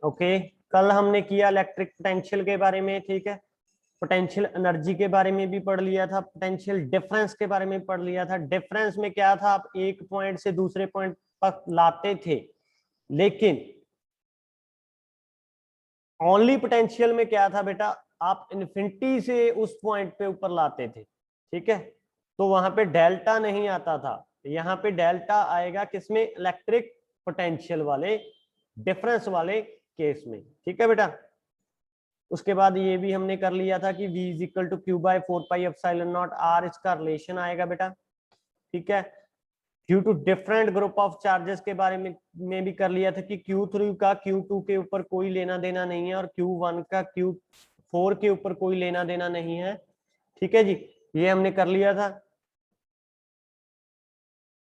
Okay, कल हमने किया इलेक्ट्रिक पोटेंशियल के बारे में, ठीक है, पोटेंशियल एनर्जी के बारे में भी पढ़ लिया था, पोटेंशियल डिफरेंस के बारे में पढ़ लिया था। डिफरेंस में क्या था, आप एक पॉइंट से दूसरे पॉइंट तक लाते थे, लेकिन ओनली पोटेंशियल में क्या था बेटा, आप इन्फिनिटी से उस पॉइंट पे ऊपर लाते थे, ठीक है, तो वहां पे डेल्टा नहीं आता था। यहाँ पे डेल्टा आएगा किसमें, इलेक्ट्रिक पोटेंशियल वाले डिफरेंस वाले केस में, ठीक है बेटा। उसके बाद ये भी हमने कर लिया था कि v is equal to Q by 4 pi epsilon naught r, इसका रिलेशन आएगा बेटा, ठीक है। Due to different group of charges के बारे में भी कर लिया था कि Q3 का Q2 के ऊपर कोई लेना देना नहीं है और Q1 का Q4 के ऊपर कोई लेना देना नहीं है, ठीक है जी, ये हमने कर लिया था।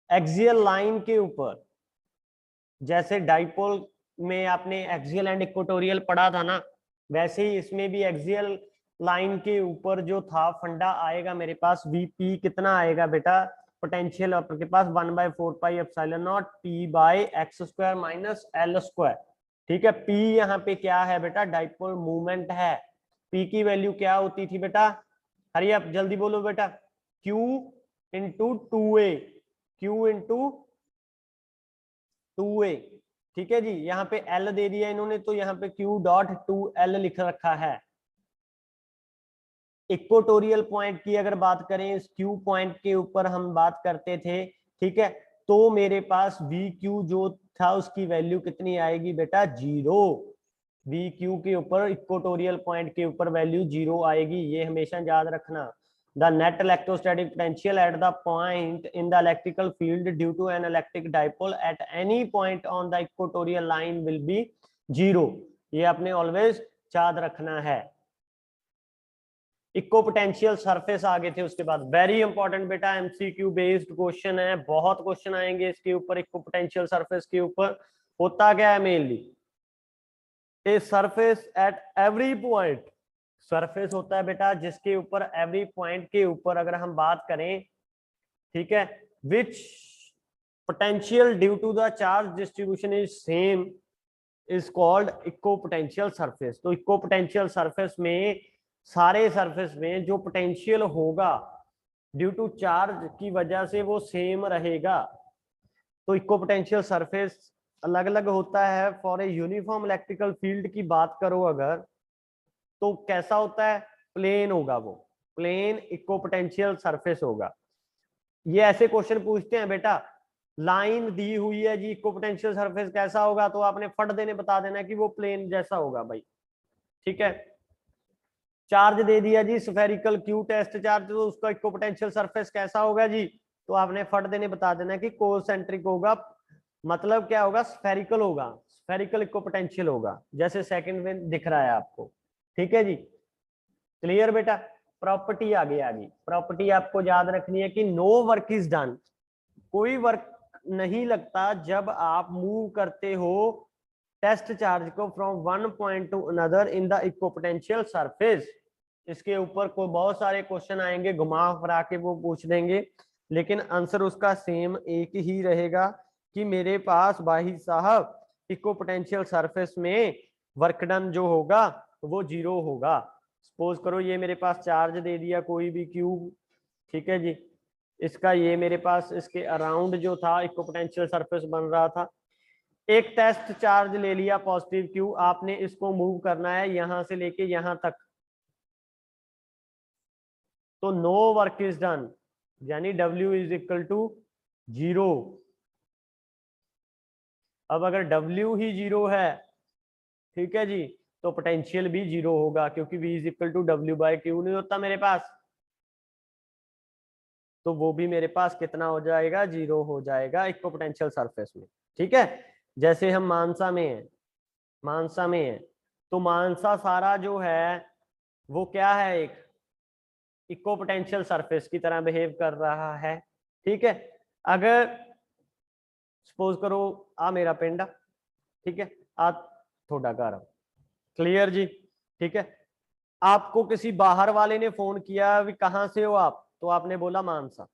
एक्सियल लाइन के ऊपर, जैसे डाइपोल में आपने एक्सियल एंड इक्वेटोरियल पढ़ा था ना, वैसे ही इसमें भी एक्सियल लाइन के ऊपर जो था फंडा आएगा मेरे पास, वीपी कितना आएगा बेटा, पोटेंशियल आपके पास 1/4 पाई epsilon not P by x square minus L square, ठीक है। पी यहाँ पे क्या है बेटा, डाइपोल मूवमेंट है। पी की वैल्यू क्या होती थी बेटा, हरी आप जल्दी बोलो बेटा, Q into 2a, Q into 2a, ठीक है जी। यहाँ पे L दे दिया इन्होंने, तो यहाँ पे Q.2L लिख रखा है। इक्वेटोरियल पॉइंट की अगर बात करें, इस Q पॉइंट के ऊपर हम बात करते थे, ठीक है, तो मेरे पास VQ जो था उसकी वैल्यू कितनी आएगी बेटा, 0। VQ के ऊपर, इक्वेटोरियल पॉइंट के ऊपर वैल्यू 0 आएगी, ये हमेशा याद रखना। The net electrostatic potential at the point in the electrical field due to an electric dipole at any point on the equatorial line will be 0, ये आपने ऑलवेज याद रखना है। इक्को पोटेंशियल सरफेस आगे थे, उसके बाद वेरी इंपॉर्टेंट बेटा, एमसीक्यू बेस्ड क्वेश्चन है, बहुत क्वेश्चन आएंगे इसके ऊपर। इक्को पोटेंशियल सरफेस के ऊपर होता क्या है mainly, a surface at every point, surface होता है बेटा जिसके ऊपर एवरी पॉइंट के ऊपर अगर हम बात करें, ठीक है, which potential due to the charge distribution is same is called equipotential surface. तो इक्को पोटेंशियल सरफेस में, सारे सरफेस में जो पोटेंशियल होगा ड्यू टू चार्ज की वजह से वो सेम रहेगा। तो इक्को पोटेंशियल सरफेस अलग अलग होता है। For a uniform electrical field की बात करो अगर, तो कैसा होता है, प्लेन होगा, वो प्लेन इक्को पोटेंशियल सरफेस होगा। ये ऐसे क्वेश्चन पूछते हैं बेटा, लाइन दी हुई है जी, इक्को पोटेंशियल सरफेस कैसा होगा, तो आपने फट देने बता देना कि वो प्लेन जैसा होगा भाई, ठीक है। चार्ज दे दिया जी स्फेरिकल क्यू टेस्ट चार्ज, तो उसका इक्को पोटेंशियल सरफेस कैसा होगा जी, तो आपने फट देने बता देना कि कोसेंट्रिक होगा, मतलब क्या होगा, स्फेरिकल होगा, स्फेरिकल इक्को पोटेंशियल होगा, जैसे सेकंड में दिख रहा है आपको, ठीक है जी। क्लियर बेटा। प्रॉपर्टी आगे आ गई, प्रॉपर्टी आपको याद रखनी है कि नो वर्क इज डन, कोई वर्क नहीं लगता जब आप मूव करते हो टेस्ट चार्ज को from one point two another in the इक्को पोटेंशियल सरफेस। इसके ऊपर कोई बहुत सारे क्वेश्चन आएंगे, घुमा फिरा के वो पूछ देंगे, लेकिन आंसर उसका सेम एक ही रहेगा कि मेरे पास भाई साहब इक्को पोटेंशियल सरफेस में वर्क डन जो होगा वो 0 होगा। सपोज करो ये मेरे पास चार्ज दे दिया कोई भी क्यूब, ठीक है जी, इसका ये मेरे पास इसके अराउंड जो था इक्को पोटेंशियल सरफेस बन रहा था। एक टेस्ट चार्ज ले लिया पॉजिटिव क्यू, आपने इसको मूव करना है यहां से लेके यहां तक, तो नो वर्क इज डन, यानी W इज इक्वल टू 0। अब अगर W ही 0 है, ठीक है जी, तो पोटेंशियल भी 0 होगा, क्योंकि V is equal to W/Q नहीं होता मेरे पास, तो वो भी मेरे पास कितना हो जाएगा, 0 हो जाएगा इक्को पोटेंशियल सरफेस में, ठीक है। जैसे हम मानसा में है, मानसा में है, तो मानसा सारा जो है वो क्या है, एक इक्को पोटेंशियल सरफेस की तरह बिहेव कर रहा है, ठीक है। अगर सपोज करो आ मेरा पिंड, ठीक है, आ थोड़ा घर, क्लियर जी, ठीक है। आपको किसी बाहर वाले ने फोन किया, भी कहां से हो आप, तो आपने बोला मानसा।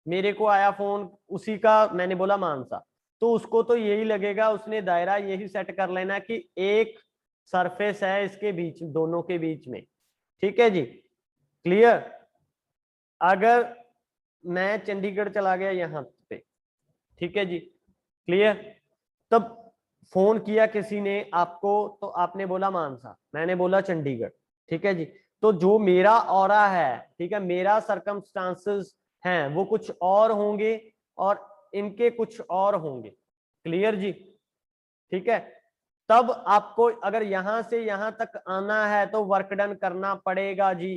मेरे को आया फोन उसी का, मैंने बोला मानसा। तो उसको तो यही लगेगा, उसने दायरा यही सेट कर लेना कि एक सरफेस है इसके बीच, दोनों के बीच में। ठीक है जी, क्लियर। अगर मैं चंडीगढ़ चला गया यहाँ पे, ठीक है जी, क्लियर, तब फोन किया किसी ने आपको, तो आपने बोला मानसा, मैंने बोला चंडीगढ़, ठीक है जी। तो जो मेरा ऑरा है, ठीक है, मेरा सरकमस्टांसेस हैं वो कुछ और होंगे और इनके कुछ और होंगे। क्लियर जी, ठीक है। तब आपको अगर यहां से यहां तक आना है तो वर्क डन करना पड़ेगा जी।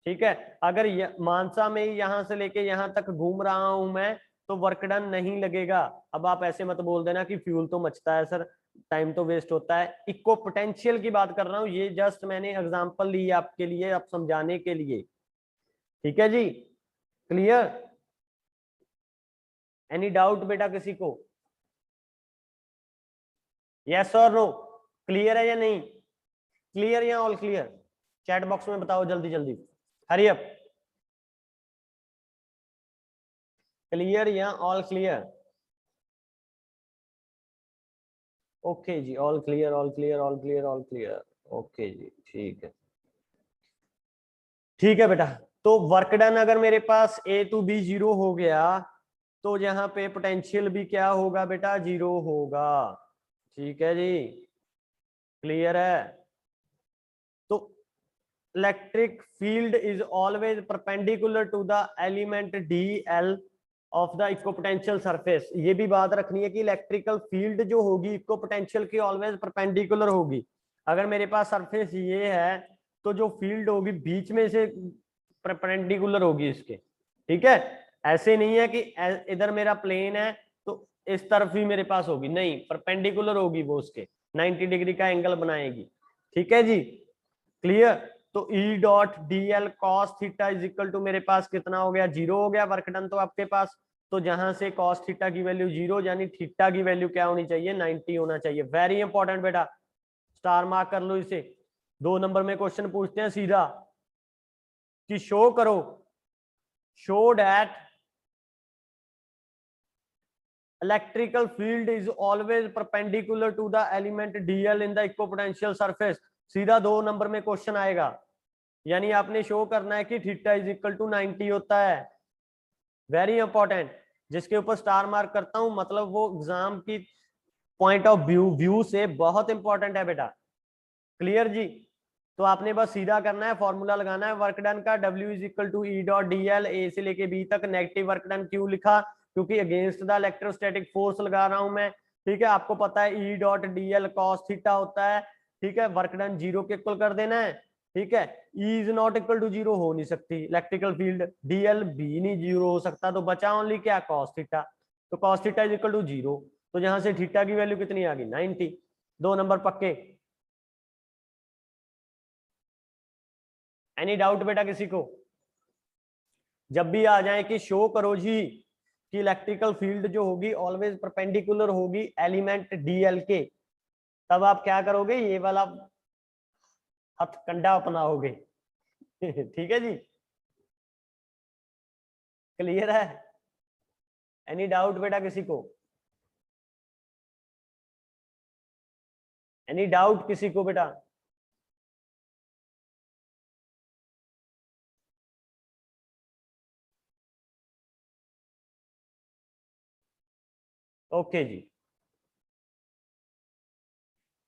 ठीक है, अगर मानसा में ही यहां से लेके यहां तक घूम रहा हूं मैं तो वर्क डन नहीं लगेगा। अब आप ऐसे मत बोल देना कि फ्यूल तो मचता है सर, टाइम तो वेस्ट होता है। इको पोटेंशियल की बात कर रहा हूं, ये जस्ट मैंने एग्जांपल ली आपके लिए, आप समझाने के लिए। ठीक है जी, क्लियर। एनी डाउट बेटा किसी को? यस और नो? क्लियर है या नहीं? क्लियर या ऑल क्लियर? चैट बॉक्स में बताओ जल्दी जल्दी, हरी अप। क्लियर या ऑल क्लियर? ओके जी, all clear, all clear, all clear, all clear. Okay जी, ठीक है, ठीक है बेटा। तो वर्क डन अगर मेरे पास ए टू बी जीरो हो गया तो यहाँ पे पोटेंशियल भी क्या होगा बेटा? जीरो होगा। ठीक है जी, क्लियर है। तो electric field is always perpendicular to the element D L of the equipotential surface. ये भी बात रखनी है कि इलेक्ट्रिकल फील्ड जो होगी इक्विपोटेंशियल की ऑलवेज परपेंडिकुलर होगी। अगर मेरे पास सरफेस ये है तो जो फील्ड होगी बीच में से परपेंडिकुलर होगी इसके। ठीक है, ऐसे नहीं है कि इधर मेरा प्लेन है तो इस तरफ ही मेरे पास होगी, नहीं, परपेंडिकुलर होगी वो उसके, 90 डिग्री का एंगल बनाएगी। ठीक है जी, क्लियर। तो E dot D L cos theta is equal to मेरे पास कितना हो गया? जीरो हो गया वर्क डन तो आपके पास। तो जहां से कॉस थीटा की वैल्यू जीरो, यानी थीटा की वैल्यू क्या होनी चाहिए? 90 होना चाहिए। वेरी इंपॉर्टेंट बेटा, स्टार मार्क कर लो इसे। 2 नंबर में क्वेश्चन पूछते हैं सीधा कि शो करो, show that electrical field is always perpendicular to the element dl in the equipotential surface। सीधा 2 नंबर में क्वेश्चन आएगा, यानी आपने शो करना है कि थीटा इज इक्वल टू 90 होता है। वेरी इंपॉर्टेंट, जिसके ऊपर स्टार मार्क करता हूं मतलब वो एग्जाम की पॉइंट ऑफ व्यू से बहुत इंपॉर्टेंट है बेटा। क्लियर जी। तो आपने बस सीधा करना है, फॉर्मूला लगाना है वर्क डन का, W is equal to E dot D L, A से लेके बी तक। नेगेटिव वर्क डन क्यों लिखा? क्योंकि अगेंस्ट द इलेक्ट्रोस्टैटिक फोर्स लगा रहा हूं मैं। ठीक है, आपको पता है E dot D L cos theta होता है। ठीक है, वर्क डन जीरो के इक्वल कर देना है। ठीक है, E is not equal to zero हो नहीं सकती इलेक्ट्रिकल फील्ड, डीएल भी नहीं जीरो हो सकता, तो बचा ओनली क्या? Cos theta. तो cos theta is equal to zero, तो यहां से थीटा की वैल्यू कितनी आ गई? 90। 2 नंबर पक्के? एनी डाउट बेटा किसी को? जब भी आ जाए कि शो करो जी कि इलेक्ट्रिकल फील्ड जो होगी ऑलवेज परपेंडिकुलर होगी एलिमेंट डीएल के, तब आप क्या करोगे? ये वाला हथकंडा अपनाओगे। ठीक है जी, क्लियर है? एनी डाउट बेटा किसी को? एनी डाउट किसी को बेटा? ओके जी,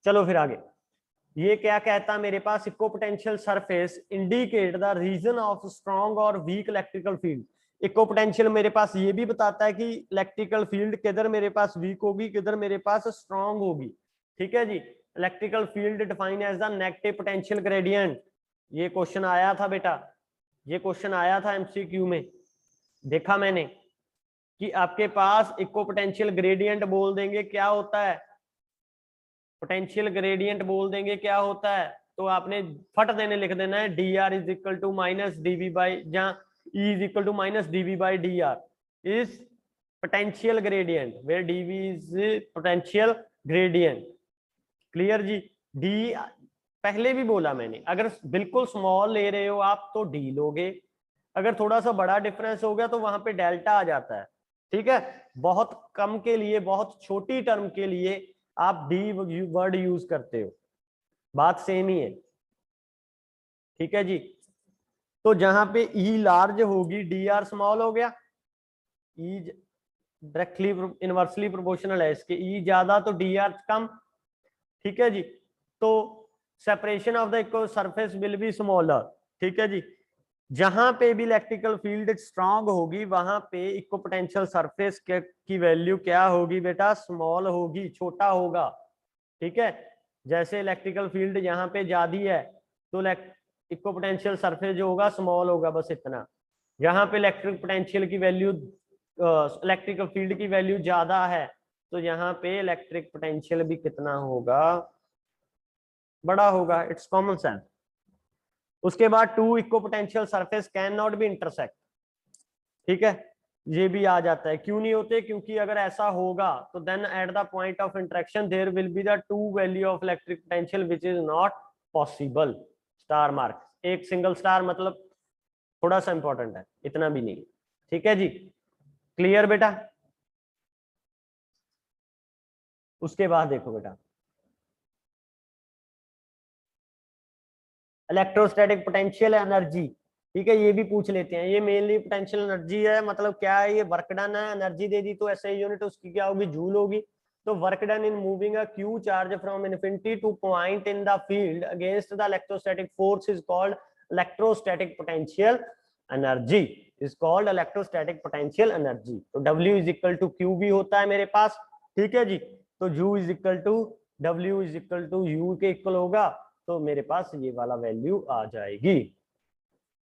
चलो फिर आगे। ये क्या कहता मेरे पास? Equipotential surface indicate the region of strong और वीक इलेक्ट्रिकल फील्ड। इक्विपोटेंशियल मेरे पास ये भी बताता है कि इलेक्ट्रिकल फील्ड किधर मेरे पास वीक होगी, किधर मेरे पास स्ट्रॉन्ग होगी। ठीक है जी, electrical field define as the negative potential gradient. ये क्वेश्चन आया था बेटा, ये क्वेश्चन आया था एमसीक्यू में, देखा मैंने कि आपके पास इक्विपोटेंशियल ग्रेडियंट बोल देंगे क्या होता है, पोटेंशियल ग्रेडियंट बोल देंगे क्या होता है, तो आपने फट देने लिख देना है D R is equal to minus DV by, जहाँ E is equal to minus DV by D R is potential gradient, where DV is potential gradient. Clear जी। डी पहले भी बोला मैंने, अगर बिल्कुल स्मॉल ले रहे हो आप तो डी लोगे, अगर थोड़ा सा बड़ा डिफरेंस हो गया तो वहां पे डेल्टा आ जाता है। ठीक है, बहुत कम के लिए, बहुत छोटी टर्म के लिए आप डी वर्ड यूज करते हो, बात सेम ही है। ठीक है जी, तो जहां पे ई लार्ज होगी डी आर स्मॉल हो गया, ई डायरेक्टली इनवर्सली प्रोपोर्शनल है इसके, ई ज्यादा तो डी आर कम। ठीक है जी, तो separation of the equal surface will be smaller. ठीक है जी, जहां पे भी इलेक्ट्रिकल फील्ड स्ट्रांग होगी वहां पे इक्वल पोटेंशियल सरफेस की वैल्यू क्या होगी बेटा, स्मॉल होगी, छोटा होगा। ठीक है, जैसे इलेक्ट्रिकल फील्ड यहाँ पे ज्यादा है तो इक्वल पोटेंशियल सरफेस जो होगा स्मॉल होगा, बस इतना। यहाँ पे इलेक्ट्रिक पोटेंशियल की वैल्यू, इलेक्ट्रिकल फील्ड की वैल्यू ज्यादा है तो यहाँ पे इलेक्ट्रिक पोटेंशियल भी कितना होगा, बड़ा होगा। It's common sense. उसके बाद two equal potential surface can not be intersect. ठीक है, ये भी आ जाता है, क्यों नहीं होते, क्योंकि अगर ऐसा होगा तो then at the point of interaction there will be the two value of electric potential which is not possible. Star mark, एक सिंगल स्टार मतलब थोड़ा सा इंपॉर्टेंट है, इतना भी नहीं। ठीक है जी, क्लियर बेटा। उसके बाद देखो बेटा, इलेक्ट्रोस्टैटिक पोटेंशियल एनर्जी। ठीक है, ये भी पूछ लेते हैं, ये मेनली पोटेंशियल एनर्जी है, मतलब क्या है, ये वर्क डन है, एनर्जी दे दी तो ऐसे यूनिट उसकी क्या होगी, जूल होगी। तो work done in moving a Q charge from infinity to point in the field against the electrostatic force is called electrostatic potential energy, is called electrostatic potential energy. तो W is equal to Q भी होता है मेरे पास। ठीक है जी, तो U is equal to W is equal to U के इक्वल होगा, तो मेरे पास ये वाला वैल्यू आ जाएगी।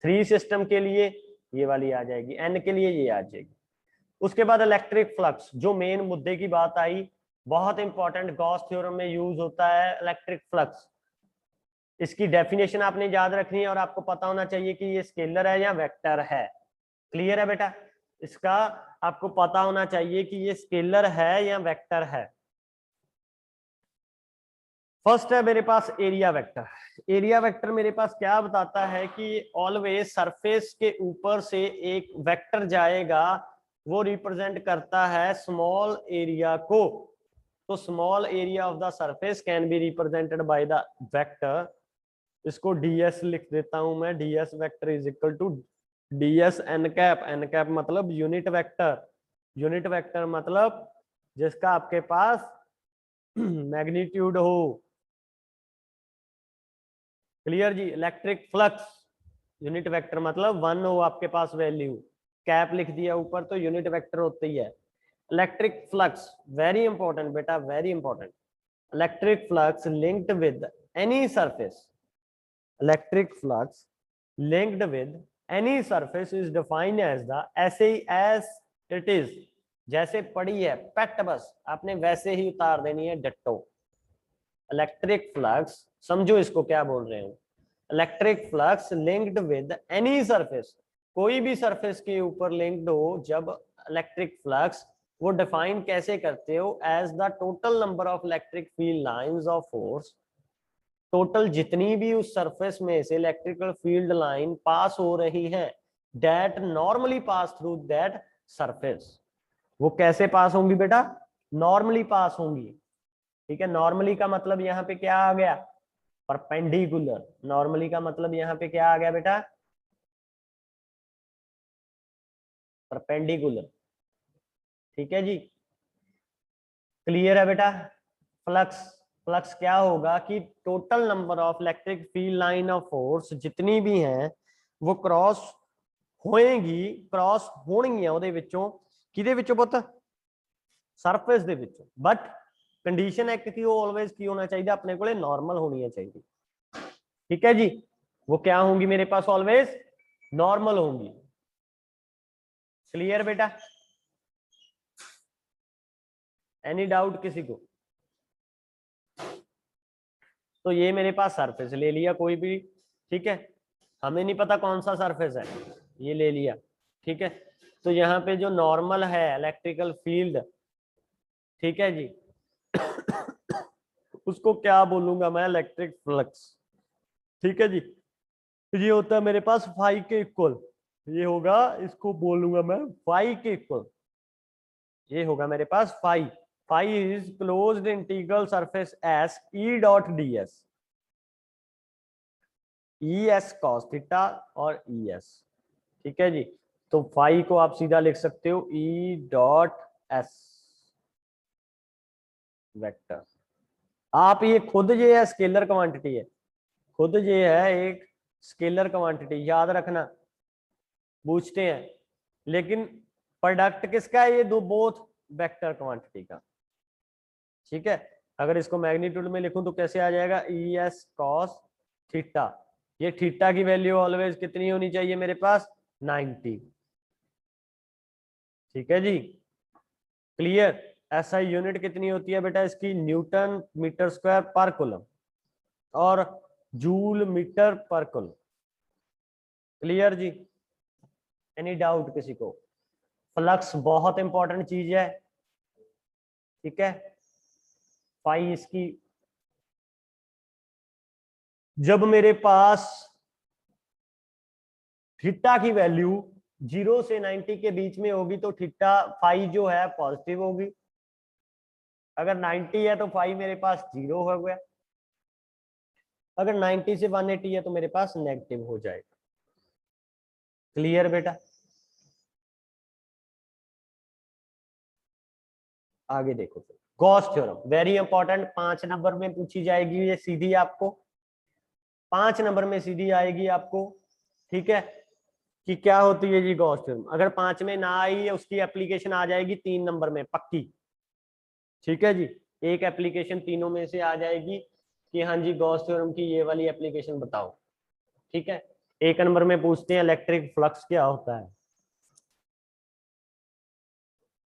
3 सिस्टम के लिए ये वाली आ जाएगी, N के लिए ये आ जाएगी। उसके बाद इलेक्ट्रिक फ्लक्स, जो मेन मुद्दे की बात आई, बहुत इंपॉर्टेंट, गॉस थ्योरम में यूज होता है इलेक्ट्रिक फ्लक्स। इसकी डेफिनेशन आपने याद रखनी है और आपको पता होना चाहिए कि ये स्केलर है या वेक्टर है। क्लियर है बेटा, इसका आपको पता होना चाहिए कि ये स्केलर है या वेक्टर है। फर्स्ट है मेरे पास एरिया वेक्टर। एरिया वेक्टर मेरे पास क्या बताता है कि ऑलवेज सरफेस के ऊपर से एक वेक्टर जाएगा, वो रिप्रेजेंट करता है स्मॉल एरिया को। तो small area of the surface can be represented by the vector. इसको ds लिख देता हूं मैं, ds vector is equal to ds n cap. n cap मतलब यूनिट वेक्टर, यूनिट वेक्टर मतलब जिसका आपके पास मैग्नीट्यूड हो। क्लियर जी, इलेक्ट्रिक फ्लक्स यूनिट वेक्टर मतलब 1 हो आपके पास वैल्यू, कैप लिख दिया ऊपर तो यूनिट वेक्टर होते ही है। इलेक्ट्रिक फ्लक्स वेरी इंपॉर्टेंट बेटा, very important. Electric flux linked with any surface, electric flux linked with any surface is defined as the, ऐसे ही एज इट इज, जैसे पड़ी है पैट बस आपने वैसे ही उतार देनी है, डट्टो। इलेक्ट्रिक फ्लक्स समझो इसको क्या बोल रहे हो, electric flux linked with any surface, कोई भी सरफेस के ऊपर लिंक्ड हो जब इलेक्ट्रिक फ्लक्स, वो डिफाइन कैसे करते हो, as the total number of electric field lines of force, total जितनी भी उस सरफेस में से इलेक्ट्रिकल फील्ड लाइन पास हो रही है, that normally pass through that surface. वो कैसे पास होंगी बेटा, नॉर्मली पास होंगी। ठीक है, नॉर्मली का मतलब यहाँ पे क्या आ गया, परपेंडिकुलर। नॉर्मली का मतलब यहाँ पे क्या आ गया बेटा, परपेंडिकुलर। ठीक है जी, क्लियर है बेटा। फ्लक्स, फ्लक्स क्या होगा कि total number of electric field line of force जितनी भी हैं वो क्रॉस होएगी, क्रॉस होणगियां ਉਹਦੇ ਵਿੱਚੋਂ, ਕਿਹਦੇ ਵਿੱਚੋਂ ਪੁੱਤ, ਸਰਫੇਸ ਦੇ ਵਿੱਚੋਂ। ਬਟ कंडीशन एक की ऑलवेज की होना चाहिए, अपने को नॉर्मल होनी चाहिए। ठीक है जी, वो क्या होंगी मेरे पास, ऑलवेज नॉर्मल होंगी। क्लियर बेटा, एनी डाउट किसी को? तो ये मेरे पास सरफेस ले लिया कोई भी, ठीक है, हमें नहीं पता कौन सा सरफेस है, ये ले लिया। ठीक है, तो यहाँ पे जो नॉर्मल है इलेक्ट्रिकल फील्ड, ठीक है जी, उसको क्या बोलूंगा मैं, इलेक्ट्रिक फ्लक्स। ठीक है जी, ये होता है मेरे पास फाई के इक्वल, ये होगा, इसको बोलूंगा मैं फाई के इक्वल। ये होगा मेरे पास phi. Phi is closed integral surface S E dot D S, E S cos theta और ई एस। ठीक है जी, तो फाई को आप सीधा लिख सकते हो ई डॉट एस वेक्टर। आप ये खुद ये है स्केलर क्वांटिटी है, खुद ये है एक स्केलर क्वांटिटी, याद रखना, पूछते हैं। लेकिन प्रोडक्ट किसका है, ये दो बोथ वेक्टर क्वांटिटी का। ठीक है, अगर इसको मैग्नीट्यूड में लिखूं तो कैसे आ जाएगा, ई एस कॉस थीटा। ये थीटा की वैल्यू ऑलवेज कितनी होनी चाहिए मेरे पास, 90। ठीक है जी, क्लियर। एसआई यूनिट कितनी होती है बेटा इसकी, न्यूटन मीटर स्क्वायर पर कूलम और जूल मीटर पर कूलम। क्लियर जी, एनी डाउट किसी को। फ्लक्स बहुत इंपॉर्टेंट चीज है। ठीक है, फाई इसकी, जब मेरे पास थीटा की वैल्यू 0 से 90 के बीच में होगी तो थीटा फाई जो है पॉजिटिव होगी। अगर 90 है तो फाई मेरे पास 0 हो गया, अगर 90 से 180 है तो मेरे पास नेगेटिव हो जाएगा। क्लियर बेटा। आगे देखो, Gauss theorem very important, 5 number में पूछी जाएगी ये सीधी, आपको 5 नंबर में सीधी आएगी आपको। ठीक है, कि क्या होती है जी गॉस थ्योरम, अगर 5 में ना आई है उसकी एप्लीकेशन आ जाएगी 3 नंबर में पक्की। ठीक है जी, एक एप्लीकेशन तीनों में से आ जाएगी कि हाँ जी गॉस थ्योरम की ये वाली एप्लीकेशन बताओ। ठीक है, एक नंबर में पूछते हैं इलेक्ट्रिक फ्लक्स क्या होता है।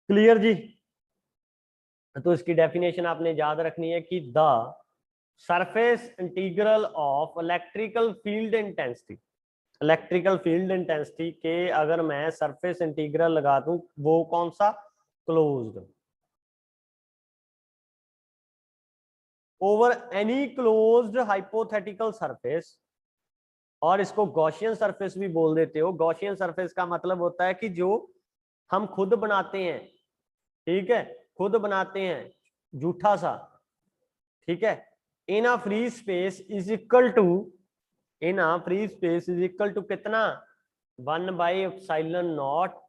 क्लियर जी, तो इसकी डेफिनेशन आपने याद रखनी है कि the surface integral of electrical field intensity, electrical field intensity के अगर मैं सरफेस इंटीग्रल लगा दूं, वो कौन सा, closed, over any closed hypothetical surface. और इसको गॉसियन सरफेस भी बोल देते हो। गॉसियन सरफेस का मतलब होता है कि जो हम खुद बनाते हैं, ठीक है, खुद बनाते हैं, झूठा सा। ठीक है, in a free space is equal to, in a free space is equal to कितना, 1/ε0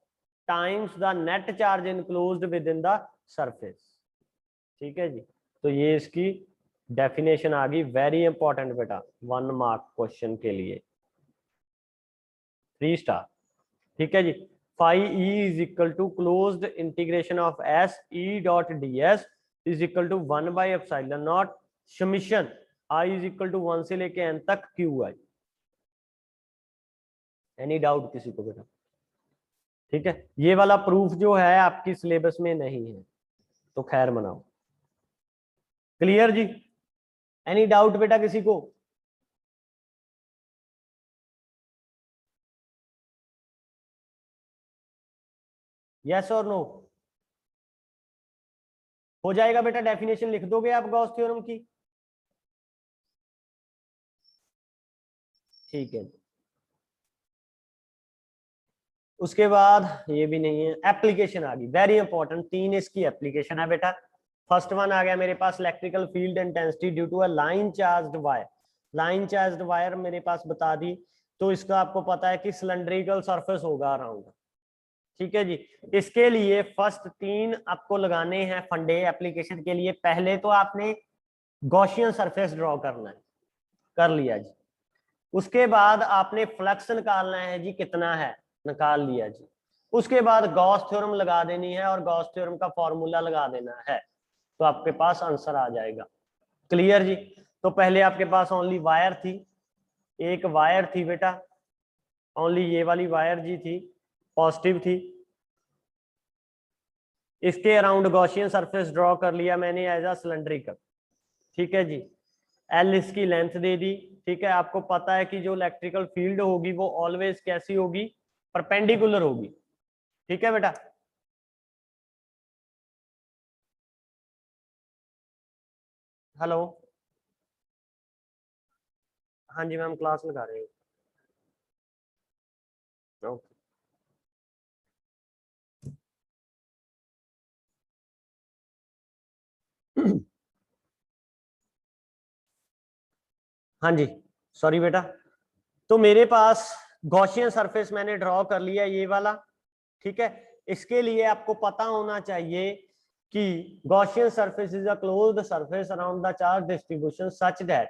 times the net charge enclosed within the surface. ठीक है जी, तो ये इसकी डेफिनेशन आ गई, वेरी इंपॉर्टेंट बेटा, 1 मार्क क्वेश्चन के लिए, 3 स्टार। ठीक है जी, phi E is equal to closed integration of S E dot D S is equal to 1/ε0 summation I is equal to 1 से लेके एन तक क्यू आई। एनी डाउट किसी को बेटा। ठीक है, ये वाला प्रूफ जो है आपकी सिलेबस में नहीं है तो खैर मनाओ। क्लियर जी, एनी डाउट बेटा किसी को। यस और नो, हो जाएगा बेटा, डेफिनेशन लिख दोगे आप गॉस थ्योरम की। ठीक है, उसके बाद ये भी नहीं है, एप्लीकेशन आ गई वेरी इंपॉर्टेंट, 3 इसकी एप्लीकेशन है बेटा। फर्स्ट वन आ गया मेरे पास, electrical field intensity due to a line charged wire. Line charged wire मेरे पास बता दी, तो इसका आपको पता है कि सिलेंड्रिकल सरफेस होगा अराउंड। ठीक है जी, इसके लिए फर्स्ट 3 आपको लगाने हैं फंडे एप्लीकेशन के लिए। पहले तो आपने गॉसियन सरफेस ड्रॉ करना है, कर लिया जी। उसके बाद आपने फ्लक्स निकालना है जी, कितना है, निकाल लिया जी। उसके बाद गॉस थ्योरम लगा देनी है और गॉस थ्योरम का फॉर्मूला लगा देना है, तो आपके पास आंसर आ जाएगा। क्लियर जी, तो पहले आपके पास ओनली वायर थी, एक वायर थी बेटा, ओनली ये वाली वायर जी थी, पॉजिटिव थी। इसके अराउंड गॉसियन सरफेस ड्रॉ कर लिया मैंने एज अ सिलेंड्रिकल। ठीक है जी, एल इसकी लेंथ दे दी। ठीक है, आपको पता है कि जो इलेक्ट्रिकल फील्ड होगी वो ऑलवेज कैसी होगी, परपेंडिकुलर होगी। ठीक है बेटा, हेलो, हाँ जी मैम क्लास लगा रहे हैं। हाँ जी, सॉरी बेटा। तो मेरे पास गॉसियन सरफेस मैंने ड्रॉ कर लिया ये वाला, ठीक है। इसके लिए आपको पता होना चाहिए कि Gaussian surface is a closed surface around the charge distribution such that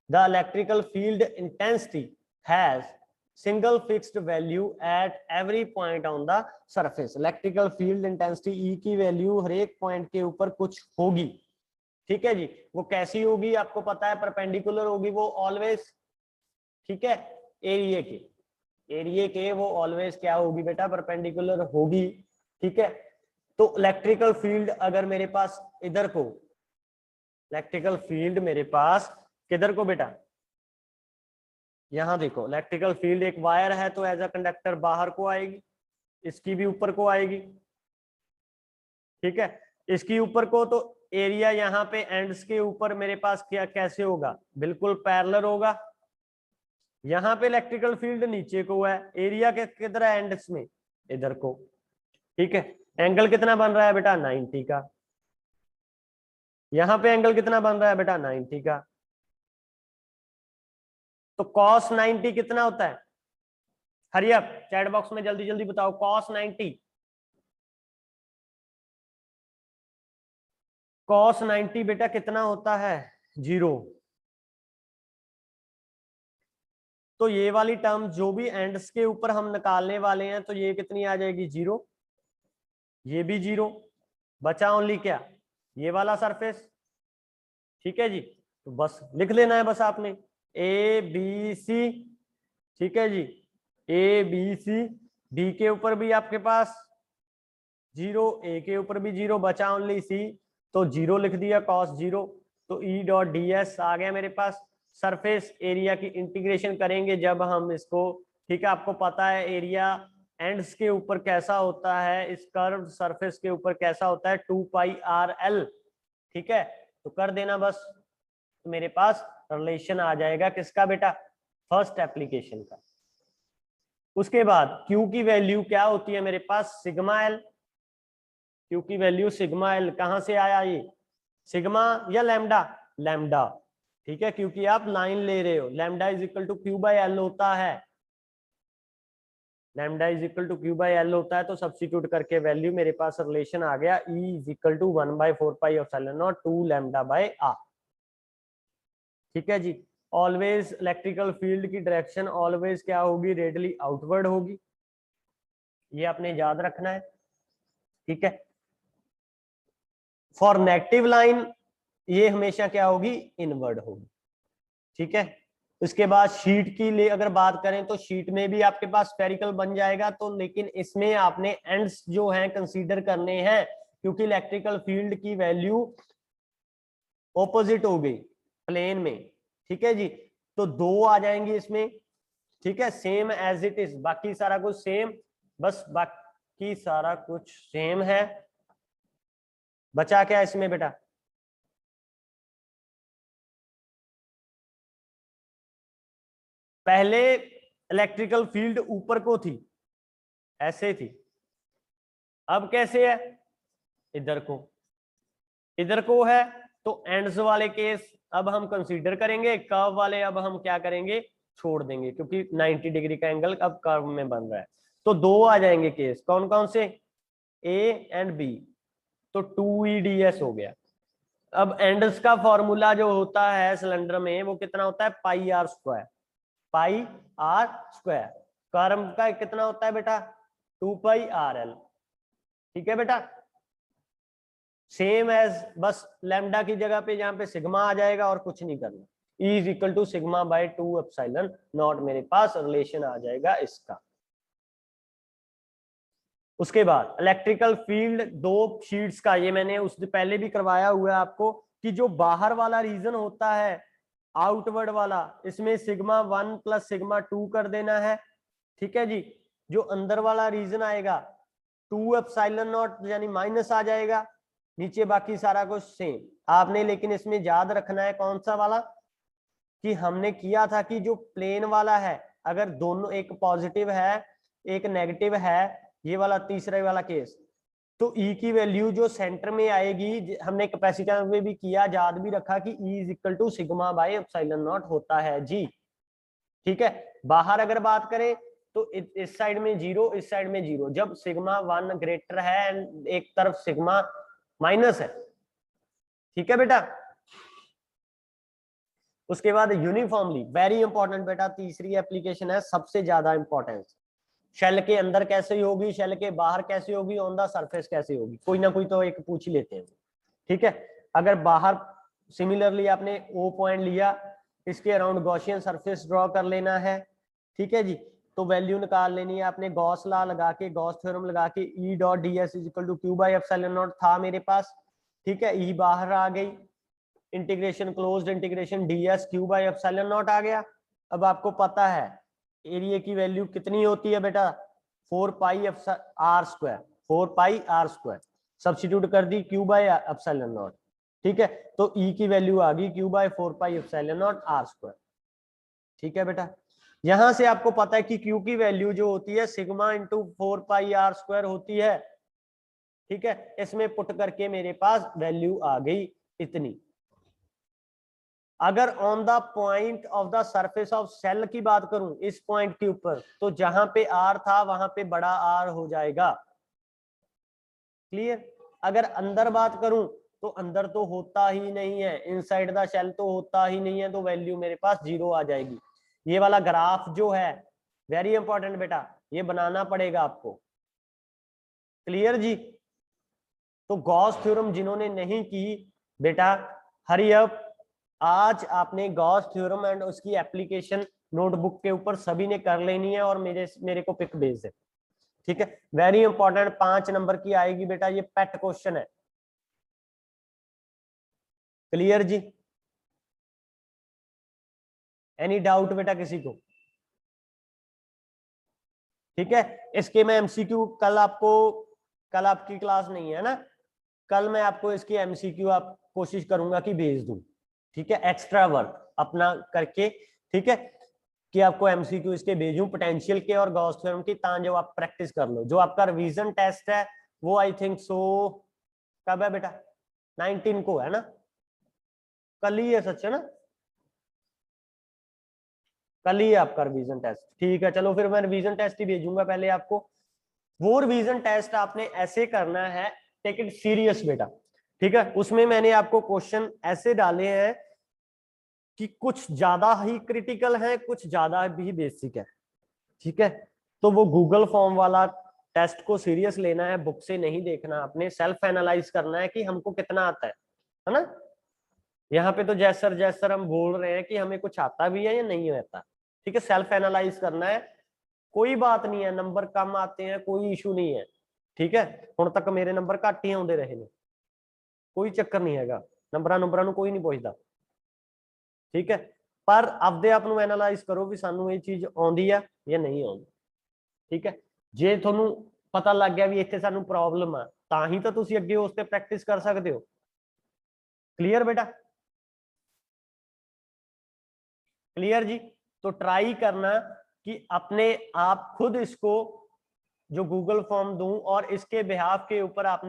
the electrical field intensity has single fixed value at every point on the surface. Electrical field intensity ई की वैल्यू हर एक पॉइंट के ऊपर कुछ होगी, ठीक है जी। वो कैसी होगी आपको पता है, परपेंडिकुलर होगी वो ऑलवेज, ठीक है। एरिया के वो ऑलवेज क्या होगी बेटा, परपेंडिकुलर होगी, ठीक है। तो इलेक्ट्रिकल फील्ड अगर मेरे पास इधर को, इलेक्ट्रिकल फील्ड मेरे पास किधर को बेटा, यहां देखो, इलेक्ट्रिकल फील्ड एक वायर है तो एज अ कंडक्टर बाहर को आएगी, इसकी भी ऊपर को आएगी, ठीक है। इसकी ऊपर को तो एरिया यहाँ पे एंड्स के ऊपर मेरे पास क्या कैसे होगा, बिल्कुल पैरेलल होगा। यहाँ पे इलेक्ट्रिकल फील्ड नीचे को है, एरिया के किधर है, एंड्स में, इधर को, ठीक है। एंगल कितना बन रहा है बेटा, 90 का। यहाँ पे एंगल कितना बन रहा है बेटा, 90 का। तो cos 90 कितना होता है, हरी अप चैट बॉक्स में जल्दी जल्दी बताओ, cos 90, cos 90 बेटा कितना होता है, 0। तो ये वाली टर्म जो भी एंड्स के ऊपर हम निकालने वाले हैं तो ये कितनी आ जाएगी, 0, ये भी 0, बचा ओनली क्या, ये वाला सरफेस, ठीक है जी। तो बस लिख लेना है बस आपने, ए बी सी, ठीक है जी, ए बी सी, बी के ऊपर भी आपके पास 0, ए के ऊपर भी 0, बचा ओनली सी, तो 0 लिख दिया cos 0। तो ई डॉट डी एस आ गया मेरे पास। सरफेस एरिया की इंटीग्रेशन करेंगे जब हम इसको, ठीक है। आपको पता है एरिया एंड्स के ऊपर कैसा होता है, इस कर्व सरफेस के ऊपर कैसा होता है, 2πr_l, ठीक है। तो कर देना बस, तो मेरे पास रिलेशन आ जाएगा किसका बेटा, फर्स्ट एप्लीकेशन का। उसके बाद Q की वैल्यू क्या होती है मेरे पास, सिग्मा एल। Q की वैल्यू सिग्मा एल, कहां से आया ये, सिग्मा या लैम्डा, लैम्डा, ठीक है, क्योंकि आप लाइन ले रहे हो। Lambda is equal to Q by L होता है, lambda is equal to Q by L होता है। तो सब्स्टिट्यूट करके वैल्यू मेरे पास रिलेशन आ गया, E is equal to 1/4 epsilon naught 2 lambda by R, ठीक है जी। ऑलवेज इलेक्ट्रिकल फील्ड की डायरेक्शन ऑलवेज क्या होगी, रेडियली आउटवर्ड होगी, ये आपने याद रखना है, ठीक है। फॉर नेगेटिव लाइन ये हमेशा क्या होगी, इनवर्ड होगी, ठीक है। उसके बाद शीट की ले अगर बात करें तो शीट में भी आपके पास स्फेरिकल बन जाएगा, तो लेकिन इसमें आपने एंड्स जो हैं कंसीडर करने हैं, क्योंकि इलेक्ट्रिकल फील्ड की वैल्यू ऑपोजिट हो गई प्लेन में, ठीक है जी। तो 2 आ जाएंगे इसमें, ठीक है, सेम एज इट इज, बाकी सारा कुछ सेम, बस बाकी सारा कुछ सेम है। बचा क्या इसमें बेटा, पहले इलेक्ट्रिकल फील्ड ऊपर को थी, ऐसे थी, अब कैसे है, इधर को, इधर को है। तो एंड्स वाले केस अब हम कंसीडर करेंगे, कर्व वाले अब हम क्या करेंगे, छोड़ देंगे, क्योंकि 90 डिग्री का एंगल अब कर्व में बन रहा है। तो 2 आ जाएंगे केस, कौन कौन से, ए एंड बी, तो 2EDS हो गया। अब एंड्स का फॉर्मूला जो होता है सिलेंडर में वो कितना होता है, πr², πr²। कर्व का कितना होता है बेटा, 2πrl, ठीक है बेटा। सेम एज, बस लैम्डा की जगह पे यहाँ पे सिग्मा आ जाएगा और कुछ नहीं करना, E is equal to sigma by 2 epsilon naught, मेरे पास रिलेशन आ जाएगा इसका। उसके बाद इलेक्ट्रिकल फील्ड 2 शीट्स का, ये मैंने उससे पहले भी करवाया हुआ है आपको, कि जो बाहर वाला रीजन होता है आउटवर्ड वाला, इसमें सिग्मा 1 प्लस सिग्मा 2 कर देना है, ठीक है जी। जो अंदर वाला रीजन आएगा 2 एप्सिलॉन नॉट यानी माइनस आ जाएगा, नीचे बाकी सारा कुछ सेम आपने, लेकिन इसमें याद रखना है कौन सा वाला, कि हमने किया था कि जो प्लेन वाला है, अगर दोनों एक पॉजिटिव है एक नेगेटिव है, ये वाला तीसरा वाला केस, तो ई की वैल्यू जो सेंटर में आएगी, हमने कैपेसिटर में भी किया, याद भी रखा कि E is equal to sigma by epsilon naught होता है जी। ठीक है, बाहर अगर बात करें तो इस साइड में 0, इस साइड में 0, जब सिग्मा 1 ग्रेटर है एंड एक तरफ सिग्मा माइनस है। ठीक है बेटा, उसके बाद यूनिफॉर्मली, वेरी इंपॉर्टेंट बेटा, तीसरी एप्लीकेशन है सबसे ज्यादा इंपॉर्टेंस। शेल के अंदर कैसे होगी, शेल के बाहर कैसे होगी, ऑन द सरफेस कैसे होगी, कोई ना कोई तो एक पूछ ही लेते हैं। ठीक है, अगर बाहर सिमिलरली आपने ओ पॉइंट लिया, इसके अराउंड गॉसियन सरफेस ड्रॉ कर लेना है। ठीक है जी, तो वैल्यू निकाल लेनी है आपने, गॉस लॉ लगा के, गॉस थ्योरम लगा के, E dot D S is equal to Q by epsilon naught था मेरे पास। ठीक है, ई बाहर आ गई, integration closed integration ds Q by epsilon naught आ गया। अब आपको पता है एरिया की वैल्यू कितनी होती है बेटा, 4 पाई r स्क्वायर, 4 पाई r स्क्वायर, सब्स्टिट्यूट कर दी क्यू बाई एप्सिलॉन नॉट। ठीक है, तो ई की वैल्यू आ गई Q by 4 pi epsilon naught r square. ठीक है बेटा, यहां से आपको पता है कि क्यू की वैल्यू जो होती है सिग्मा इंटू 4 पाई r स्क्वायर होती है। ठीक है, इसमें पुट करके मेरे पास वैल्यू आ गई इतनी। अगर on the point of the surface of cell की बात करूं, इस पॉइंट के ऊपर, तो जहां पे आर था वहां पे बड़ा आर हो जाएगा। क्लियर? अगर अंदर बात करूं तो अंदर तो होता ही नहीं है, इनसाइड द शेल तो होता ही नहीं है, तो वैल्यू मेरे पास 0 आ जाएगी। ये वाला ग्राफ जो है वेरी इंपॉर्टेंट बेटा, ये बनाना पड़ेगा आपको। क्लियर जी? तो गॉस थ्योरम जिन्होंने नहीं की बेटा, हरी अप, आज आपने गॉस थ्योरम एंड उसकी एप्लीकेशन नोटबुक के ऊपर सभी ने कर लेनी है और मेरे को पिक भेज दे। ठीक है, वेरी इंपॉर्टेंट, 5 नंबर की आएगी बेटा, ये पेट क्वेश्चन है। क्लियर जी? एनी डाउट बेटा किसी को? ठीक है, इसके मैं एमसीक्यू कल आपकी क्लास नहीं है ना, कल मैं आपको इसकी एमसीक्यू आप कोशिश करूंगा कि भेज दूं। ठीक है, एक्स्ट्रा वर्क अपना करके, ठीक है, कि आपको एमसीक्यू इसके भेजूं पोटेंशियल के और गॉस थ्योरम की, ताकि जो आप प्रैक्टिस कर लो। जो आपका रिवीजन टेस्ट है वो आई थिंक सो कब है बेटा, 19 को है ना, कल ही है, सच है ना, कल ही है आपका रिवीजन टेस्ट। ठीक है, चलो फिर मैं रिवीजन टेस्ट ही भेजूंगा पहले आपको। वो रिवीजन टेस्ट आपने ऐसे करना है, टेक इट सीरियस बेटा। ठीक है, उसमें मैंने आपको क्वेश्चन ऐसे डाले हैं कि कुछ ज्यादा ही क्रिटिकल है, कुछ ज्यादा भी बेसिक है। ठीक है, तो वो गूगल फॉर्म वाला टेस्ट को सीरियस लेना है, बुक से नहीं देखना, अपने सेल्फ एनालाइज करना है कि हमको कितना आता है ना। यहाँ पे तो जैसर हम बोल रहे हैं कि हमें कुछ आता भी है या नहीं आता। ठीक है, सेल्फ एनालाइज करना है, कोई बात नहीं है, नंबर कम आते हैं कोई इशू नहीं है। ठीक है, हुण तक मेरे नंबर घट ही आउंदे रहे ने, कोई चक्कर नहीं हैगा, नंबरां कोई नहीं पुछदा। ठीक है, पर आपदे आप ਨੂੰ एनालाइज करो भी सानू ये चीज आउंदी है या नहीं आउंदी। ठीक है, जे ਤੁਹਾਨੂੰ पता लग गया भी ਇੱਥੇ ਸਾਨੂੰ प्रॉब्लम ਆ, ਤਾਂ ਹੀ ਤਾਂ ਤੁਸੀਂ ਅੱਗੇ ਉਸ ਤੇ ਪ੍ਰੈਕਟਿਸ कर सकते हो। क्लियर बेटा? क्लियर जी? तो ट्राई करना कि अपने आप खुद इसको जो गूगल फॉर्म दूं और इसके बिहाफ के ऊपर आपने